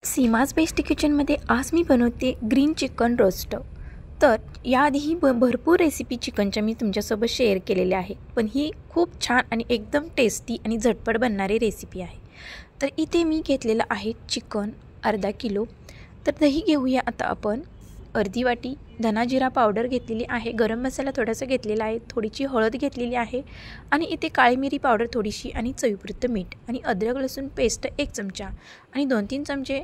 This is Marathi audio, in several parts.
सीमाज बेस्ट किचनमध्ये आज मी बनवते ग्रीन चिकन रोस्ट। तर याआधीही भरपूर रेसिपी चिकनच्या मी तुमच्यासोबत शेअर केलेल्या आहे, पण ही खूप छान आणि एकदम टेस्टी आणि झटपट बनणारी रेसिपी आहे। तर इथे मी घेतलेलं आहे चिकन अर्धा किलो। तर दही घेऊया आता आपण, अर्धी वाटी धना जिरा पावडर घेतलेली आहे, गरम मसाला थोडासा घेतलेला आहे, थोडीशी हळद घेतलेली आहे आणि इथे काळी मिरी पावडर थोडीशी आणि चवीपुरतं मीठ आणि अद्रक लसूण पेस्ट 1 चमचा आणि 2-3 चमचे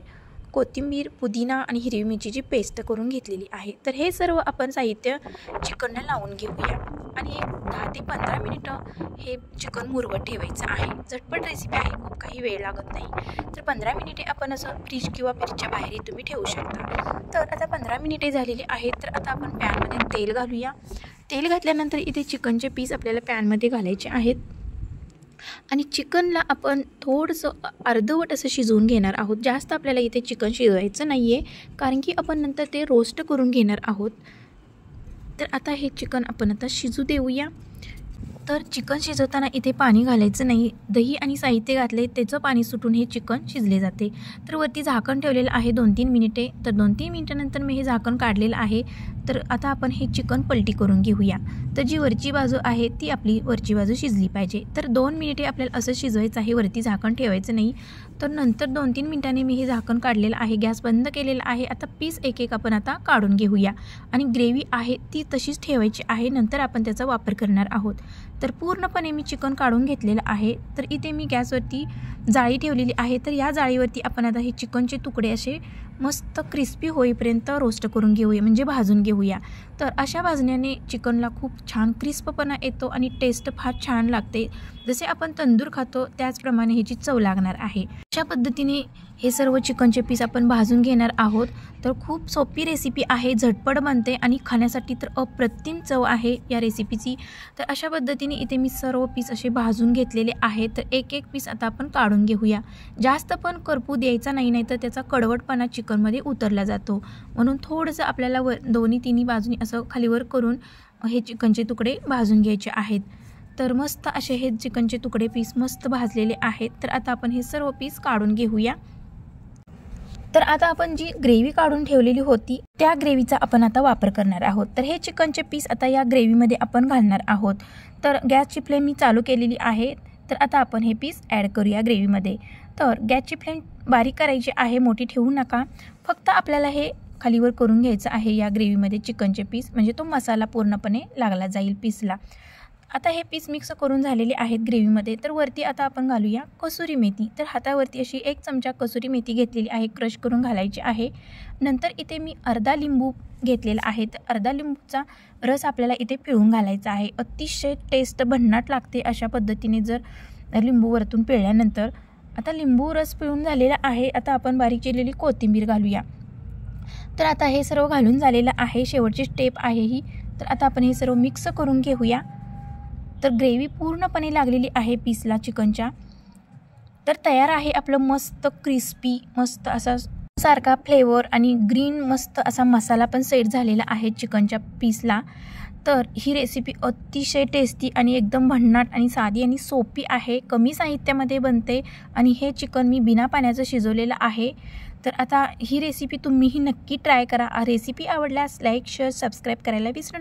कोथिंबीर, पुदिना आणि हिरवी मिरचीची पेस्ट करून घेतलेली आहे। तर हे सर्व आपण साहित्य चिकनला लावून घेऊया आणि 10 ते 15 मिनिटं हे चिकन मुरवत ठेवायचं आहे। झटपट रेसिपी आहे, खूप काही वेळ लागत नाही। तर 15 मिनिटे आपण असं फ्रीज किंवा फ्रीजच्या बाहेर तुम्ही ठेवू शकता। तर आता 15 मिनिटे झालेली आहेत। तर आता आपण पॅनमध्ये तेल घालूया। तेल घातल्यानंतर इथे चिकनचे पीस आपल्याला पॅनमध्ये घालायचे आहेत आणि चिकनला आपण थोडंसं अर्धवट असं शिजवून घेणार आहोत। जास्त आपल्याला इथे चिकन शिजवायचं नाही आहे, कारण की आपण नंतर ते रोस्ट करून घेणार आहोत। तर आता हे चिकन आपण आता शिजू देऊया। तर चिकन शिजवताना इथे पाणी घालायचं नाही, दही आणि साहित्य घातले त्याचं पाणी सुटून हे चिकन शिजले जाते। तर वरती झाकण ठेवलेलं आहे 2-3 मिनिटे। तर 2-3 मिनिटानंतर मी हे झाकण काढलेलं आहे। तर आता आपण हे चिकन पलटी करून घेऊया। तर जी वरची बाजू आहे ती आपली वरची बाजू शिजली पाहिजे। तर 2 मिनिटे आपल्याला असं शिजवायचं आहे, वरती झाकण ठेवायचं नाही। तर नंतर 2-3 मिनिटांनी मी हे झाकण काढलेलं आहे, गॅस बंद केलेला आहे। आता पीस एक आपण आता काढून घेऊया आणि ग्रेव्ही आहे ती तशीच ठेवायची आहे, नंतर आपण त्याचा वापर करणार आहोत। तर पूर्णपणे मी चिकन काढून घेतलेलं आहे। तर इथे मी गॅसवरती जाळी ठेवलेली आहे। तर या जाळीवरती आपण आता हे चिकनचे तुकडे असे मस्त क्रिस्पी होईपर्यंत रोस्ट करून घेऊया, म्हणजे भाजून घेऊया। तर अशा भाजण्याने चिकनला खूप छान क्रिस्पपणा येतो आणि टेस्ट फार छान लागते। जसे आपण तंदूर खातो त्याचप्रमाणे ह्याची चव लागणार आहे। अशा पद्धतीने हे सर्व चिकनचे पीस आपण भाजून घेणार आहोत। तर खूप सोपी रेसिपी आहे, झटपट बनते आणि खाण्यासाठी तर अप्रतिम चव आहे या रेसिपीची। तर अशा पद्धतीने इथे मी सर्व पीस असे भाजून घेतलेले आहेत। तर एक पीस आता आपण काढून घेऊया। जास्त पण करपू द्यायचा नाही, तर त्याचा कडवटपणा चिकनमध्ये उतरला जातो, म्हणून थोडंसं आपल्याला दोन्ही तिन्ही बाजूनी असं खालीवर करून हे चिकनचे तुकडे भाजून घ्यायचे आहेत। तर मस्त असे हे चिकनचे तुकडे पीस मस्त भाजलेले आहेत। तर आता आपण हे सर्व पीस काढून घेऊया। तर आता आपण जी ग्रेव्ही काढून ठेवलेली होती त्या ग्रेव्हीचा आपण आता वापर करणार आहोत। तर हे चिकनचे पीस आता या ग्रेव्हीमध्ये आपण घालणार आहोत। तर गॅसची फ्लेम मी चालू केलेली आहे। तर आता आपण हे पीस ॲड करूया ग्रेव्हीमध्ये। तर गॅसची फ्लेम बारीक करायची आहे, मोठी ठेवू नका। फक्त आपल्याला हे खालीवर करून घ्यायचं आहे या ग्रेव्हीमध्ये चिकनचे पीस, म्हणजे तो मसाला पूर्णपणे लागला जाईल पीसला। आता हे पीस मिक्स करून झालेले आहेत ग्रेव्हीमध्ये। तर वरती आता आपण घालूया कसुरी मेथी। तर हातावरती अशी 1 चमचा कसुरी मेथी घेतलेली आहे, क्रश करून घालायची आहे। नंतर इथे मी अर्धा लिंबू घेतलेला आहे। तर अर्धा लिंबूचा रस आपल्याला इथे पिळून घालायचा आहे। अतिशय टेस्ट भन्नाट लागते अशा पद्धतीने जर लिंबू वरतून पिळल्यानंतर। आता लिंबू रस पिळून झालेला आहे। आता आपण बारीक चिरलेली कोथिंबीर घालूया। तर आता हे सर्व घालून झालेलं आहे, शेवटची स्टेप आहे ही। तर आता आपण हे सर्व मिक्स करून घेऊया। तर ग्रेव्ही पूर्णपणे लागलेली आहे पीसला चिकनच्या। तर तयार आहे आपलं मस्त क्रिस्पी, मस्त असा सारखा फ्लेवर आणि ग्रीन मस्त असा मसाला पण सेट झालेला आहे चिकनच्या पीसला। तर ही रेसिपी अतिशय टेस्टी आणि एकदम भन्नाट आणि साधी आणि सोपी आहे, कमी साहित्यामध्ये बनते आणि हे चिकन मी बिना पाण्याचं शिजवलेलं आहे। तर आता ही रेसिपी तुम्हीही नक्की ट्राय करा। रेसिपी आवडल्यास लाईक, शेअर, सबस्क्राईब करायला विसरू नका।